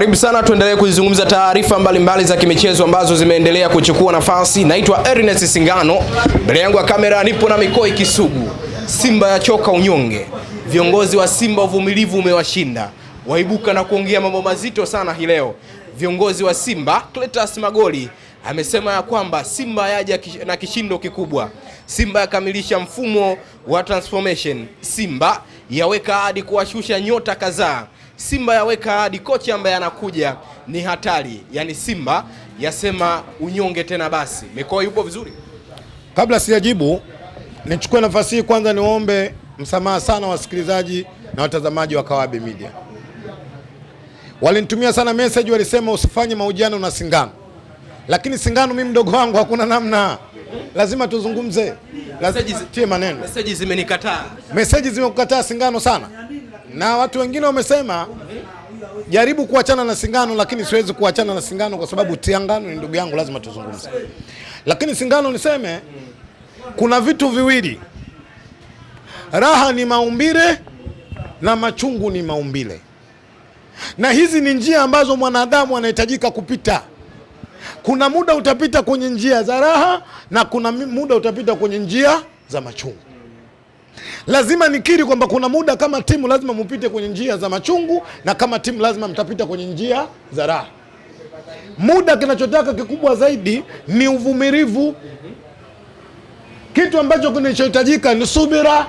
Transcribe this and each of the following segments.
Karibu sana, tuendelee kuzungumza taarifa mbalimbali za kimichezo ambazo zimeendelea kuchukua nafasi. Naitwa Ernest Singano. Mbele yangu ya kamera nipo na Mikoi Kisugu. Simba ya choka unyonge. Viongozi wa Simba uvumilivu umewashinda. Waibuka na kuongea mambo mazito sana hii leo. Viongozi wa Simba, Cletus Magoli amesema ya kwamba Simba yaja na kishindo kikubwa. Simba yakamilisha mfumo wa transformation. Simba yaweka hadi kuwashusha nyota kadhaa. Simba yaweka hadi kocha ambaye anakuja ni hatari. Yani Simba yasema unyonge tena basi. Mikoi yupo vizuri? Kabla sijajibu, nichukue nafasi hii kwanza niombe msamaha sana wasikilizaji na watazamaji wa Kawabe Media. Walinitumia sana message, walisema usifanye mahojiano na Singano. Lakini Singano mimi mdogo wangu, hakuna namna. Lazima tuzungumze. Lazima tie maneno. Message zimenikataa. Message zimekukataa Singano sana. Na watu wengine wamesema jaribu kuachana na Singano, lakini siwezi kuachana na Singano kwa sababu Tiangano ni ndugu yangu, lazima tuzungumze. Lakini Singano niseme kuna vitu viwili. Raha ni maumbile na machungu ni maumbile. Na hizi ni njia ambazo mwanadamu anahitajika kupita. Kuna muda utapita kwenye njia za raha na kuna muda utapita kwenye njia za machungu. Lazima nikiri kwamba kuna muda kama timu lazima mpite kwenye njia za machungu na kama timu lazima mtapita kwenye njia za raha. Muda kinachotaka kikubwa zaidi ni uvumilivu. Kitu ambacho kinachohitajika ni subira.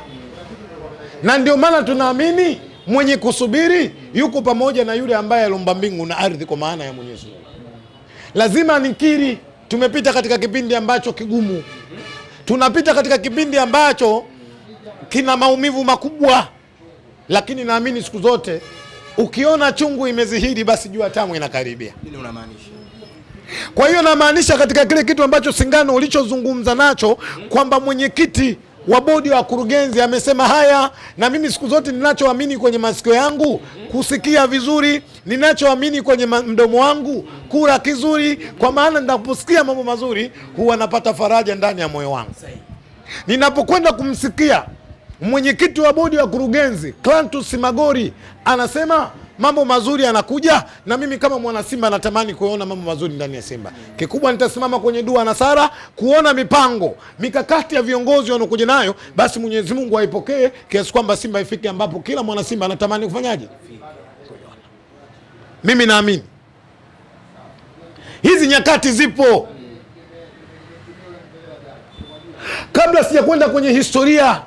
Na ndio maana tunaamini mwenye kusubiri yuko pamoja na yule ambaye aliumba mbingu na ardhi kwa maana ya Mwenyezi Mungu. Lazima nikiri tumepita katika kipindi ambacho kigumu. Tunapita katika kipindi ambacho kina maumivu makubwa, lakini naamini siku zote ukiona chungu imezihiri basi jua tamu inakaribia. Nini unamaanisha? Kwa hiyo namaanisha katika kile kitu ambacho Singano ulichozungumza nacho kwamba mwenyekiti wa bodi wa kurugenzi amesema haya, na mimi siku zote ninachoamini kwenye masikio yangu kusikia vizuri, ninachoamini kwenye mdomo wangu kula kizuri, kwa maana ninaposikia mambo mazuri huwa napata faraja ndani ya moyo wangu. Ninapokwenda kumsikia mwenyekiti wa bodi wa kurugenzi Cletus Magoli anasema mambo mazuri yanakuja, na mimi kama mwana Simba natamani kuona mambo mazuri ndani ya Simba. Kikubwa nitasimama kwenye dua na sala kuona mipango, mikakati ya viongozi wanaokuja nayo, basi Mwenyezi Mungu aipokee kiasi kwamba Simba ifike ambapo kila mwana Simba anatamani kufanyaje? Mimi naamini hizi nyakati zipo. Kabla sijakwenda kwenye historia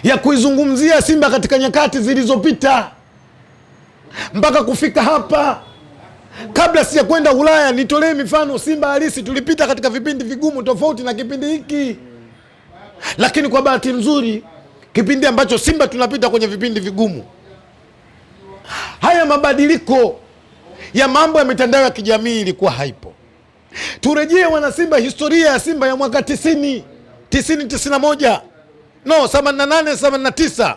ya kuizungumzia Simba katika nyakati zilizopita mpaka kufika hapa, kabla sijakwenda Ulaya, nitolee mifano Simba halisi. Tulipita katika vipindi vigumu tofauti na kipindi hiki, lakini kwa bahati nzuri kipindi ambacho Simba tunapita kwenye vipindi vigumu, haya mabadiliko ya mambo ya mitandao ya kijamii ilikuwa haipo. Turejee wana Simba historia ya Simba ya mwaka 90, 91, no 88, 89.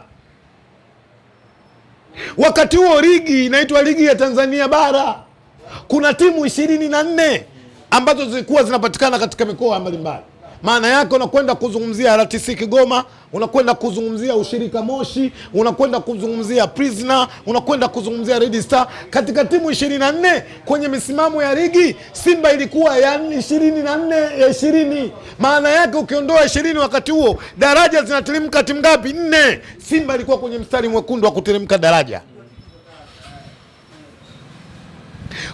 Wakati huo ligi inaitwa ligi ya Tanzania bara. Kuna timu 24 ambazo zilikuwa zinapatikana katika mikoa mbalimbali. Maana yake unakwenda kuzungumzia RTC Kigoma, unakwenda kuzungumzia Ushirika Moshi, unakwenda kuzungumzia Prisoner, unakwenda kuzungumzia Red Star. Katika timu 24 kwenye misimamo ya ligi, Simba ilikuwa ya 24 ya 20. Maana yake ukiondoa 20 wakati huo, daraja zinateremka timu ngapi? 4. Simba ilikuwa kwenye mstari mwekundu wa kuteremka daraja.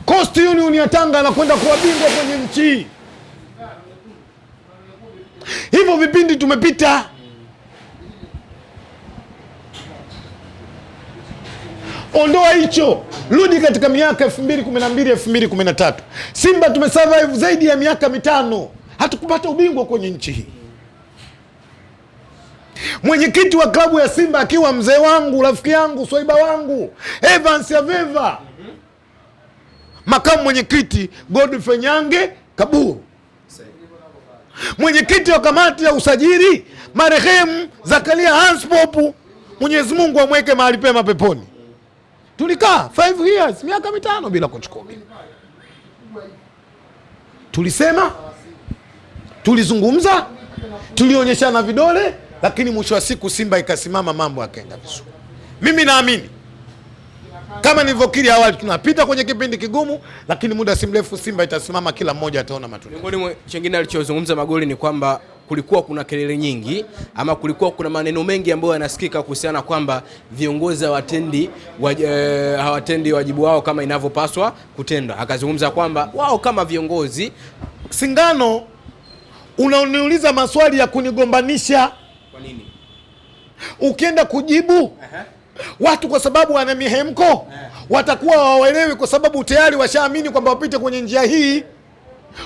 Coast Union ya Tanga anakwenda kuwa bingwa kwenye nchi. Hivyo vipindi tumepita. Ondoa hicho, rudi katika miaka 2012, 2013. Simba tumesurvive zaidi ya miaka 5 hatukupata ubingwa kwenye nchi hii. Mwenyekiti wa klabu ya Simba akiwa mzee wangu, rafiki yangu, swaiba wangu Evans Aveva, makamu mwenyekiti Godfrey Nyange Kaburu, mwenyekiti wa kamati ya usajili marehemu Zakaria Hanspopu, Mwenyezi Mungu amweke mahali pema peponi. Tulikaa 5 years, miaka 5 bila kuchukua ubingwa. Tulisema, tulizungumza, tulionyeshana vidole, lakini mwisho wa siku Simba ikasimama, mambo yakaenda vizuri. Mimi naamini Kama nilivyokiri awali, tunapita kwenye kipindi kigumu, lakini muda si mrefu Simba itasimama, kila mmoja ataona matunda. Miongoni chengine alichozungumza Magoli ni kwamba kulikuwa kuna kelele nyingi ama kulikuwa kuna maneno mengi ambayo yanasikika kuhusiana kwamba viongozi hawatendi wajibu wao kama inavyopaswa kutendwa. Akazungumza kwamba wao kama viongozi. Singano, unaniuliza maswali ya kunigombanisha. Kwa nini? Ukienda kujibu watu kwa sababu wana mihemko watakuwa hawaelewi, kwa sababu tayari washaamini kwamba wapite kwenye njia hii.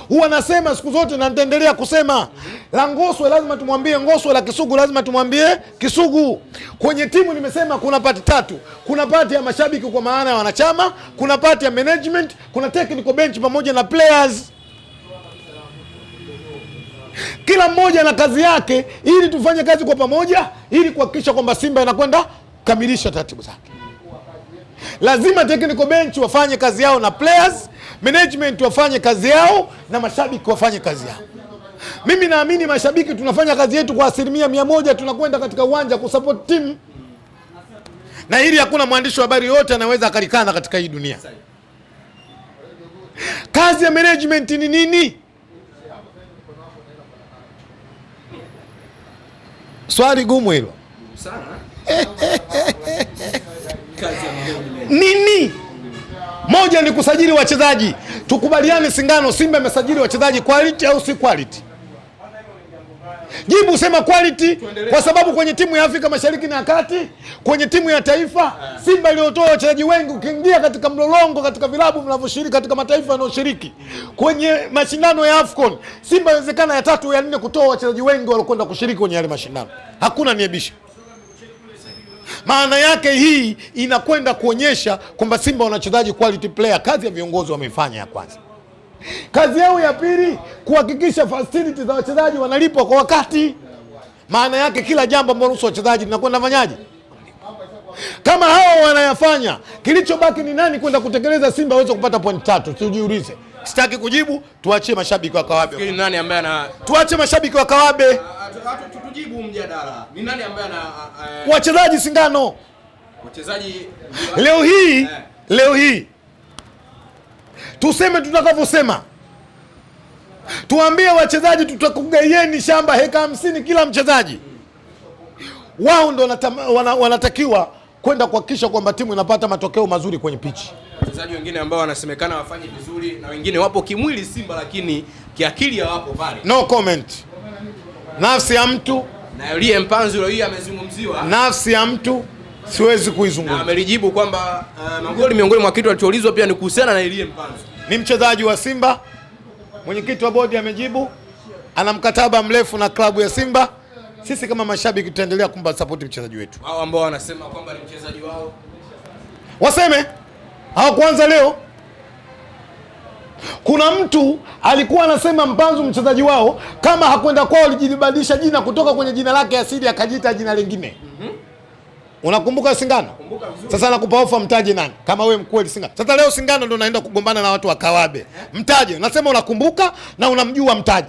Huwa nasema siku zote na nitaendelea kusema, la Ngoswe lazima tumwambie Ngoswe, la Kisugu lazima tumwambie Kisugu. Kwenye timu nimesema kuna pati tatu. Kuna pati ya mashabiki kwa maana ya wanachama, kuna pati ya management, kuna technical bench pamoja na players. Kila mmoja na kazi yake, ili tufanye kazi kwa pamoja, ili kuhakikisha kwamba Simba inakwenda kamilisha taratibu zake. Lazima technical bench wafanye kazi yao na players, management wafanye kazi yao na mashabiki wafanye kazi yao. Mimi naamini mashabiki tunafanya kazi yetu kwa 100%, tunakwenda katika uwanja kusupport team. Na hili hakuna mwandishi wa habari yote anaweza akalikana katika hii dunia. Kazi ya management ni nini? Swali gumu hilo. Sana. Nini? Moja ni kusajili wachezaji. Tukubaliane Singano, Simba imesajili wachezaji quality au si quality? Jibu sema quality, kwa sababu kwenye timu ya Afrika Mashariki na Kati, kwenye timu ya taifa, Simba iliyotoa wachezaji wengi. Ukiingia katika mlolongo katika vilabu vinavyoshiriki katika mataifa yanayoshiriki kwenye mashindano ya AFCON, Simba inawezekana ya 3 ya 4 kutoa wachezaji wengi waliokwenda kushiriki kwenye yale mashindano. Hakuna niebisha. Maana yake hii inakwenda kuonyesha kwamba Simba wana wachezaji quality player. Kazi ya viongozi wameifanya ya kwanza. Kazi yao ya pili, kuhakikisha facility za wachezaji wanalipwa kwa wakati. Maana yake kila jambo ambalo ruhusu wachezaji linakwenda fanyaje? Kama hao wanayafanya, kilichobaki ni nani kwenda kutekeleza Simba waweze kupata point 3? Tujiulize. Sitaki kujibu, tuachie mashabiki wa Kawabe. Ni nani ambaye tuache mashabiki wa Kawabe. Tujibu mjadala. Ni nani ambaye wachezaji Singano? Wachezaji leo hii tuseme tutakavyosema. Tuambie wachezaji tutakugaieni shamba heka 50 kila mchezaji. Wao ndo wanatakiwa kwenda kuhakikisha kwamba timu inapata matokeo mazuri kwenye pichi. Wachezaji wengine ambao wanasemekana wafanye vizuri na wengine wapo kimwili Simba lakini kiakili hawapo pale. No comment. Nafsi ya mtu na Elie Mpanzu leo hii amezungumziwa. Nafsi ya mtu siwezi kuizungumza. Na amelijibu kwamba Magoli miongoni mwa kitu alichoulizwa pia ni kuhusiana na Elie Mpanzu. Ni mchezaji wa Simba. Mwenyekiti wa bodi amejibu, ana mkataba mrefu na klabu ya Simba. Sisi kama mashabiki tutaendelea kumpa support mchezaji wetu. Hao ambao wanasema kwamba ni mchezaji wao waseme, hawakuanza leo. Kuna mtu alikuwa anasema Mpanzu mchezaji wao, kama hakwenda kwao alijibadilisha jina kutoka kwenye jina lake asili akajiita jina lingine. Unakumbuka Singano? Sasa nakupa ofa, mtaje nani kama wewe mkweli Singano. Sasa leo Singano ndo naenda kugombana na watu wa Kawabe. Mtaje. Nasema unakumbuka na unamjua, mtaje.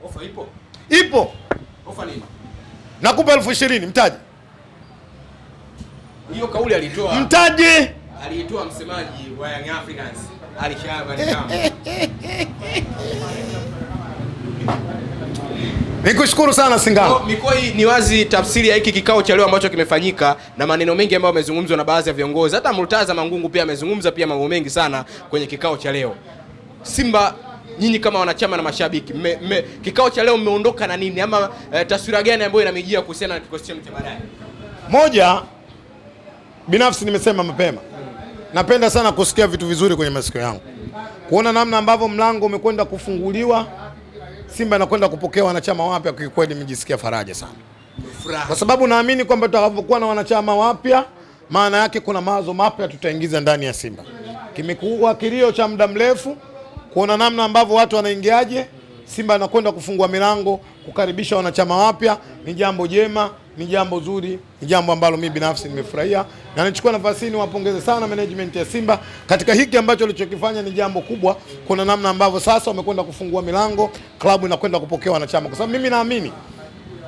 Ofa ipo? Ipo. Ofa nini? Nakupa 20,000, mtaje. Hiyo kauli alitoa. Mtaje. Alitoa msemaji wa Young Africans, Ali Shaban. Nikushukuru sana Singano. Mikoi, ni wazi tafsiri ya hiki kikao cha leo ambacho kimefanyika na maneno mengi ambayo yamezungumzwa na baadhi ya viongozi. Hata Murtaza Mangungu pia amezungumza pia mambo mengi sana kwenye kikao cha leo. Simba, nyinyi kama wanachama na mashabiki, kikao cha leo mmeondoka na nini ama taswira gani ambayo inamijia kuhusiana na kikosi chenu cha baadaye? Moja, binafsi nimesema mapema, napenda sana kusikia vitu vizuri kwenye masikio yangu. Kuona namna ambavyo mlango umekwenda kufunguliwa, Simba inakwenda kupokea wanachama wapya, kwa kweli nimejisikia faraja sana. Kwa sababu naamini kwamba tutakapokuwa na wanachama wapya, maana yake kuna mawazo mapya tutaingiza ndani ya Simba. Kimekuwa kilio cha muda mrefu kuona namna ambavyo watu wanaingiaje. Simba anakwenda kufungua milango kukaribisha wanachama wapya. Ni jambo jema, ni jambo zuri, ni jambo ambalo mimi binafsi nimefurahia, na nichukua nafasi hii niwapongeze sana management ya Simba katika hiki ambacho walichokifanya. Ni jambo kubwa. Kuna namna ambavyo sasa wamekwenda kufungua milango, klabu inakwenda kupokea wanachama, kwa sababu mimi naamini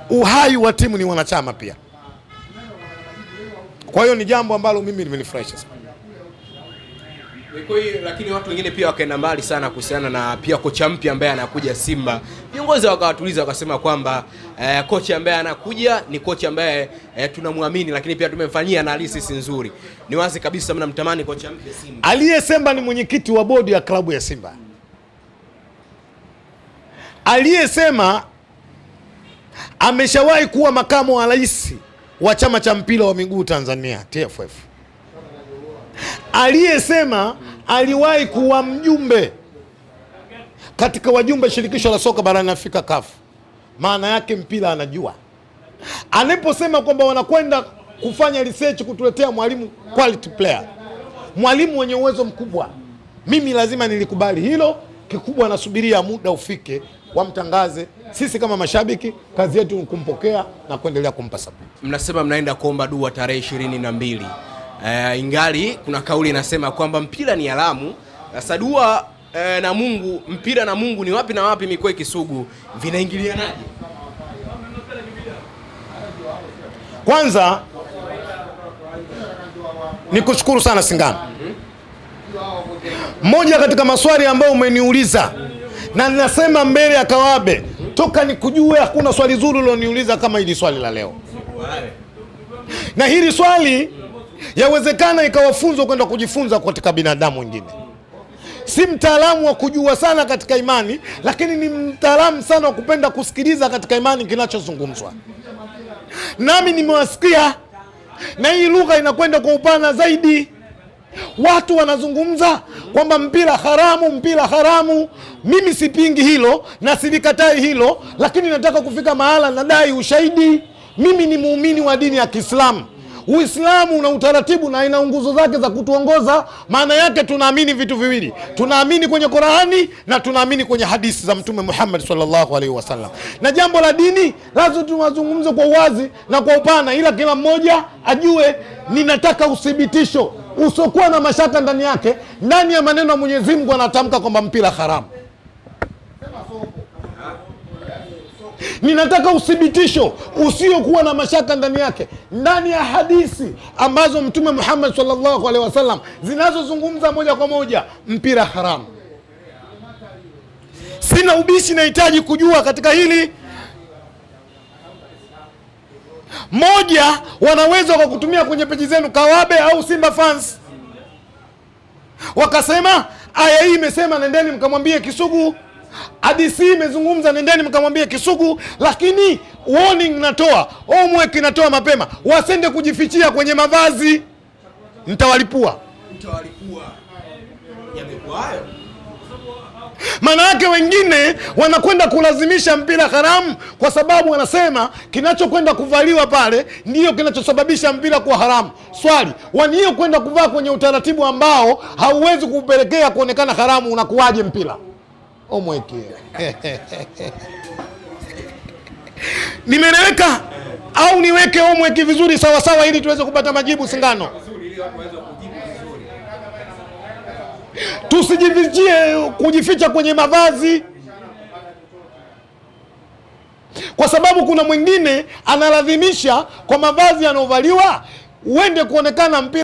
uhai wa timu ni wanachama pia. Kwa hiyo ni jambo ambalo mimi limenifurahisha sana. Lakini watu wengine pia wakaenda mbali sana kuhusiana na pia kocha mpya ambaye anakuja Simba. Viongozi wakawatuliza wakasema kwamba kocha ambaye anakuja ni kocha ambaye tunamwamini, lakini pia tumemfanyia analysis nzuri. Ni wazi kabisa mnamtamani kocha mpya Simba. Aliyesema ni mwenyekiti wa bodi ya klabu ya Simba. Aliyesema ameshawahi kuwa makamu wa rais wa chama cha mpira wa miguu Tanzania TFF. Aliyesema aliwahi kuwa mjumbe katika wajumbe shirikisho la soka barani Afrika CAF. Maana yake mpira anajua. Anaposema kwamba wanakwenda kufanya research kutuletea mwalimu quality player, mwalimu mwenye uwezo mkubwa, mimi lazima nilikubali hilo. Kikubwa nasubiria muda ufike wamtangaze. Sisi kama mashabiki kazi yetu ni kumpokea na kuendelea kumpa support. Mnasema mnaenda kuomba dua tarehe 22. Ingali kuna kauli inasema kwamba mpira ni alamu. Sasa dua na Mungu, mpira na Mungu ni wapi na wapi? Mikoa Kisugu vinaingilianaje? Kwanza nikushukuru sana Singano. Moja katika maswali ambayo umeniuliza na ninasema mbele ya Kawabe toka nikujue, hakuna swali zuri ulioniuliza kama hili swali la leo. Na hili swali yawezekana ikawafunza kwenda kujifunza katika binadamu wengine. Si mtaalamu wa kujua sana katika imani, lakini ni mtaalamu sana wa kupenda kusikiliza katika imani kinachozungumzwa. Nami nimewasikia, na hii lugha inakwenda kwa upana zaidi. Watu wanazungumza kwamba mpira haramu, mpira haramu. Mimi sipingi hilo na silikatai hilo, lakini nataka kufika mahala nadai ushahidi. Mimi ni muumini wa dini ya Kiislamu. Uislamu una utaratibu na ina nguzo zake za kutuongoza. Maana yake tunaamini vitu viwili. Tunaamini kwenye Qur'ani na tunaamini kwenye hadithi za Mtume Muhammad sallallahu alaihi wasallam. Na jambo la dini lazima tuwazungumze kwa uwazi na kwa upana, ila kila mmoja ajue ninataka uthibitisho usiokuwa na mashaka ndani yake. Ndani ya maneno ya Mwenyezi Mungu anatamka kwamba mpira haramu. Ninataka uthibitisho usiokuwa na mashaka ndani yake ndani ya hadithi ambazo Mtume Muhammad sallallahu alaihi wasallam zinazozungumza moja kwa moja mpira haramu. Sina ubishi, nahitaji kujua katika hili. Moja, wanaweza kwa kutumia kwenye peji zenu Kawabe au Simba fans wakasema aya hii imesema nendeni mkamwambie Kisugu, hadithi imezungumza nendeni mkamwambie Kisugu, lakini warning natoa, homework natoa mapema, wasende kujifichia kwenye mavazi. Nitawalipua. Yamekuwa hayo. Maana yake wengine wanakwenda kulazimisha mpira haramu kwa sababu wanasema kinachokwenda kuvaliwa pale ndiyo kinachosababisha mpira kuwa haramu. Swali, wanio kwenda kuvaa kwenye utaratibu ambao hauwezi kupelekea kuonekana haramu, unakuwaje mpira? Omweke. Nimeeleweka au niweke omweke vizuri sawa sawa ili tuweze kupata majibu Singano? Tusijifichie kujificha kwenye mavazi, kwa sababu kuna mwingine analazimisha kwa mavazi yanayovaliwa uende kuonekana mpira